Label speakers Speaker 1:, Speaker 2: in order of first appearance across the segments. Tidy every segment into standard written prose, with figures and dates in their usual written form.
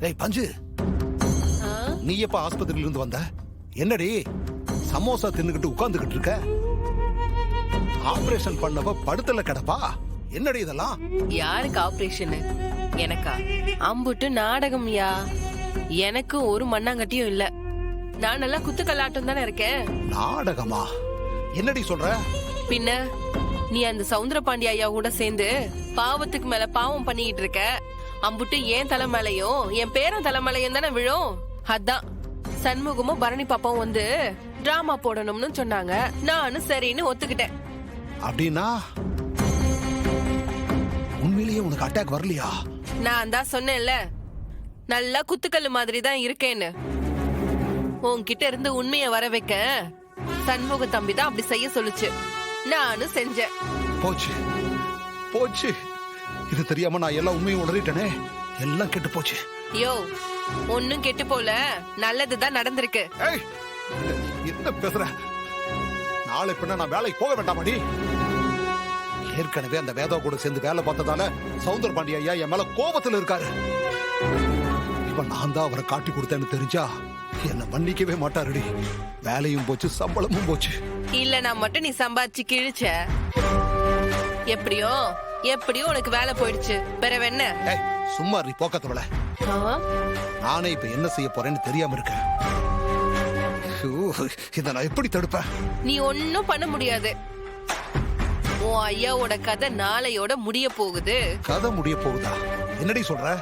Speaker 1: டேய் பஞ்சு, நீ எப்ப ஆஸ்பத்திரியில இருந்து வந்த? என்னடி சமோசா தின்னுகிட்டு உட்கார்ந்துகிட்டு இருக்க? ஆபரேஷன் பண்ணவ படுத்தல கிடப்பா. என்னடி இதெல்லாம்?
Speaker 2: யாருக்கு ஆபரேஷன்? எனக்கா? அம்புட்டு நாடகம்யா. எனக்கு ஒரு மண்ணாங்கட்டியும் இல்ல. நான் நல்லா குத்துக்கல்லாட்டம் தானே இருக்கேன்.
Speaker 1: நாடகமா? என்னடி சொல்ற?
Speaker 2: பின்ன நீ அந்த சவுந்தரபாண்டி ஐயா கூட சேர்ந்து பாவத்துக்கு மேல பாவம் பண்ணிட்டு இருக்க. அம்புட்டு ஏன் தலை மேலையும் என் பேரன் தலை மேலையும் தானே விழும். அதான் சண்முகமும் பரணி பாப்பாவும் வந்து டிராமா போடணும்னு சொன்னாங்க. நானும் சரின்னு ஒத்துக்கிட்டேன்.
Speaker 1: அப்படின்னா உண்மையிலேயே உனக்கு அட்டாக் வரலையா?
Speaker 2: நான் தான் சொன்னேன்ல, நல்லா குத்துக்கல்லு மாதிரி தான் இருக்கேன்னு. உன்கிட்ட இருந்து உண்மைய வர வைக்க சண்முக தம்பி தான் அப்படி செய்ய சொல்லுச்சு. நானும் செஞ்சேன்.
Speaker 1: போச்சு போச்சு. இது தெரியாம நான் எல்லாம் உண்மையை உணரிட்டனே. எல்லாம் கெட்டு போச்சு.
Speaker 2: யோ, ஒன்னும் கெட்டு போல, நல்லதுதான் நடந்திருக்கு.
Speaker 1: ஏய், என்ன பேசுற? நாளை பின்ன நான் வேலைக்கு போக வேண்டாமாடி? ஏற்கனவே அந்த வேதா கூட சேர்ந்து வேலை பார்த்ததால சவுந்தரபாண்டி ஐயா என் மேல கோபத்துல இருக்காரு. இப்ப நான் தான் அவரை காட்டி கொடுத்தேன்னு தெரிஞ்சா என்ன மன்னிக்கவே மாட்டாருடி. வேலையும் போச்சு, சம்பளமும் போச்சு.
Speaker 2: இல்லனா மட்டும் நீ சம்பாதிச்சு கிழிச்ச. எப்படியோ உனக்கு வேலை போயிடுச்சு. பிறவென்ன?
Speaker 1: ஏய், சும்மா நீ போக்கத்தவள. நானே இப்ப என்ன செய்ய போறேன்னு தெரியாம இருக்கேன். இத நான் எப்படி தடுப்பேன்?
Speaker 2: நீ ஒன்னும் பண்ண முடியாது. உன் ஐயாவோட கதை நாளையோட முடிய போகுது.
Speaker 1: கதை முடிய போகுதா? என்னடி சொல்ற?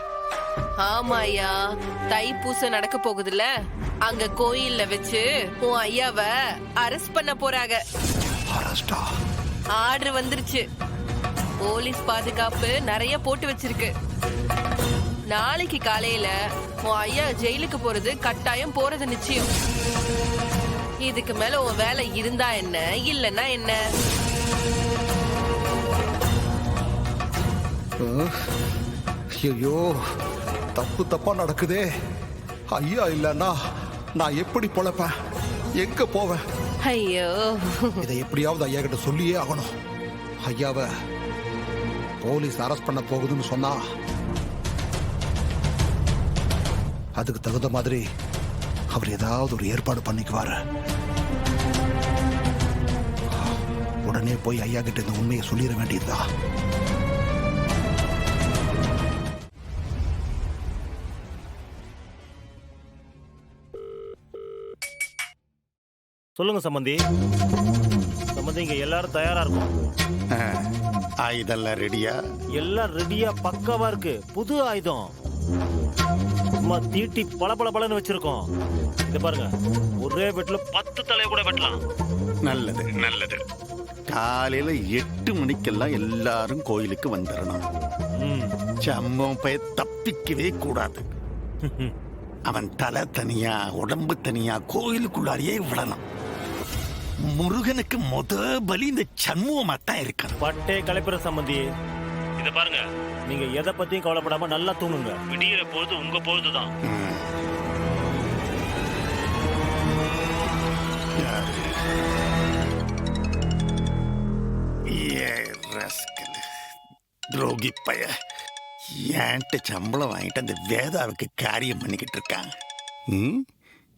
Speaker 2: ஆமா ஐயா, தைப்பூசம் நடக்க போகுதுல்ல, அங்க கோயில்ல வச்சு உன் ஐயாவ அரெஸ்ட் பண்ண போறாங்க.
Speaker 1: அரஸ்டா?
Speaker 2: ஆர்டர் வந்துருச்சு. போலீஸ் பாதுகாப்பு நிறைய போட்டு வச்சிருக்கு. நாளைக்கு காலையில உன் ஐயா ஜெயிலுக்கு போறது கட்டாயம், போறது நிச்சயம். இதுக்கு மேல உன் வேலை இருந்தா என்ன, இல்லன்னா என்ன?
Speaker 1: ஐயோ, தப்பு தப்பா நடக்குதே. ஐயா இல்லன்னா நான் எப்படி பொழைப்பேன்? எங்க போவேன்?
Speaker 2: ஐயோ,
Speaker 1: இதை எப்படியாவது ஐயா கிட்ட சொல்லியே ஆகணும். ஐயாவை போலீஸ் அரெஸ்ட் பண்ண போகுதுன்னு சொன்னா அதுக்கு தகுந்த மாதிரி அவர் ஏதாவது ஒரு ஏற்பாடு பண்ணிக்குவாரு. உடனே போய் ஐயா கிட்ட இந்த உண்மையை சொல்லிட வேண்டியதுதான்.
Speaker 3: சொல்லுங்க சம்பந்தி. சம்பந்தி, இங்க எல்லாரும் தயாரா இருக்கும்.
Speaker 4: ஆயுதெல்லாம் ரெடியா?
Speaker 3: எல்லாம் ரெடியா பக்காவா இருக்கு. புது ஆயுதம் சும்மா தீட்டி பளபளன்னு வச்சிருக்கோம். இங்க பாருங்க, ஒரே வெட்டுல 10 தலையை கூட வெட்டலாம்.
Speaker 4: நல்லது நல்லது. காலையில 8 மணிக்கெல்லாம் எல்லாரும் கோயிலுக்கு வந்துடணும். சம்பவம் போய் தப்பிக்கவே கூடாது. அவன் தலை தனியா உடம்பு தனியா கோயிலுக்குள்ளாரியே விடணும். முருகனுக்கு பலி இந்த சண்முகமா தான் இருக்கு.
Speaker 3: பட்டே கலைப்புற சம்பந்தி. இத பாருங்க, நீங்க எதை பத்தியும் கவலைப்படாம நல்லா தூங்குங்க. விடியிற பொழுது உங்க பொழுதுதான்.
Speaker 4: துரோகி பைய என்கிட்ட சம்பளம் வாங்கிட்டு அந்த வேதாவுக்கு காரியம் பண்ணிக்கிட்டு இருக்கான்.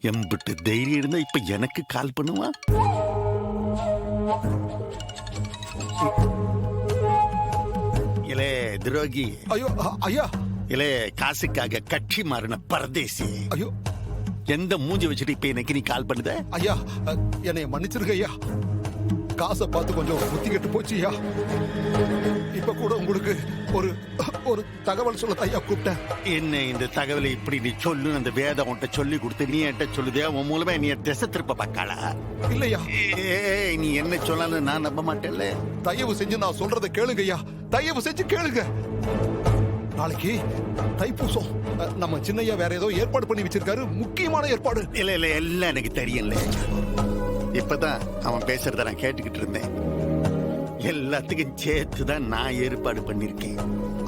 Speaker 4: எம்பிட்டு தைரியம் இருந்தா இப்ப எனக்கு கால் பண்ணுவான். இலே துரோகி.
Speaker 1: ஐயோ ஐயா.
Speaker 4: இலே காசுக்காக கட்சி மாறின பரதேசி.
Speaker 1: ஐயோ,
Speaker 4: எந்த மூஞ்சி வச்சுட்டு இப்ப எனக்கு நீ கால் பண்ணுத?
Speaker 1: ஐயா என்னைய மன்னிச்சிருக்க ஐயா. காசை பார்த்து கொஞ்சம் புத்தி கெட்டு போச்சு ஐயா. இப்ப கூட உங்களுக்கு ஒரு ஒரு தகவல் சொல்ல ஐயா கூப்பிட்டேன்.
Speaker 4: என்ன இந்த தகவலை இப்படி நீ சொல்லு, அந்த வேதம் உன்ட்ட சொல்லி கொடுத்து நீ என்கிட்ட சொல்லுதே, உன் மூலமா நீ திசை திருப்ப பக்காளா?
Speaker 1: இல்லையா?
Speaker 4: நீ என்ன சொல்லான்னு நான் நம்ப மாட்டேன்ல.
Speaker 1: தயவு செஞ்சு நான் சொல்றதை கேளுங்க ஐயா. தயவு செஞ்சு கேளுங்க. நாளைக்கு தைப்பூசம். நம்ம சின்னையா வேற ஏதோ ஏற்பாடு பண்ணி வச்சிருக்காரு, முக்கியமான ஏற்பாடு.
Speaker 4: இல்ல இல்ல, எல்லாம் எனக்கு தெரியல. இப்பதான் அவன் பேசுறத நான் கேட்டுக்கிட்டு இருந்தேன். எல்லாத்துக்கும் சேர்த்துதான் நான் ஏற்பாடு பண்ணிருக்கேன்.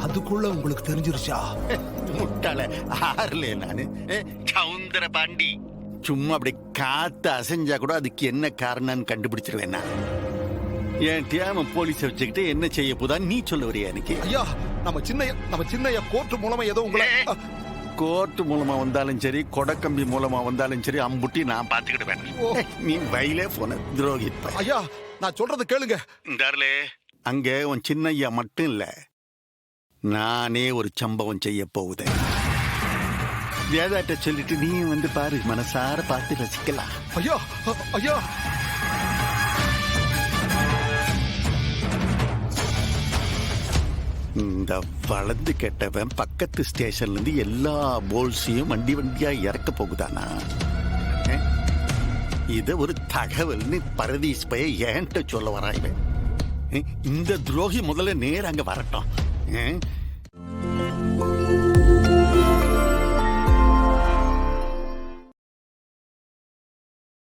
Speaker 1: அதுக்குள்ள உங்களுக்கு தெரிஞ்சிருச்சா?
Speaker 4: முட்டாள ஆறுல நானு சவுந்தர பாண்டி. சும்மா அப்படி காத்து அசைஞ்சா கூட அதுக்கு என்ன காரணம்னு கண்டுபிடிச்சிருவேன் நான். என் தியாம போலீஸ் வச்சுக்கிட்டு என்ன செய்ய போதா நீ சொல்ல வரியா எனக்கு?
Speaker 1: ஐயா, நம்ம சின்னையா கோர்ட் மூலமா ஏதோ உங்களை
Speaker 4: கோர்ட் மூலமா வந்தாலும் சரி கொடக்கம்பி மூலமா வந்தாலும் சரி அம்புட்டி நான் பாத்துக்கிடுவேன். நீ வயலே போன துரோகி பையன்.
Speaker 1: ஐயா நான் சொல்றது கேளுங்க.
Speaker 4: இந்தாருலே, அங்க உன் சின்னையா மட்டும் இல்ல, நானே ஒரு சம்பவம் செய்ய போகுதேன். வேதாட்ட சொல்லிட்டு நீ வந்து பாரு, மனசார பார்த்து ரசிக்கலாம்.
Speaker 1: ஐயா ஐயா
Speaker 4: இந்த வளர்ந்து கெட்டவன் பக்கத்து ஸ்டேஷன்ல இருந்து எல்லா போல்ஸையும் வண்டி வண்டியா இறக்க போகுதானா? இத ஒரு தகவல்னு பரதீஸ் பைய ஏன்ட்ட சொல்ல வரான் இவன். இந்த துரோகி முதல்ல நேர அங்க வரட்டும்.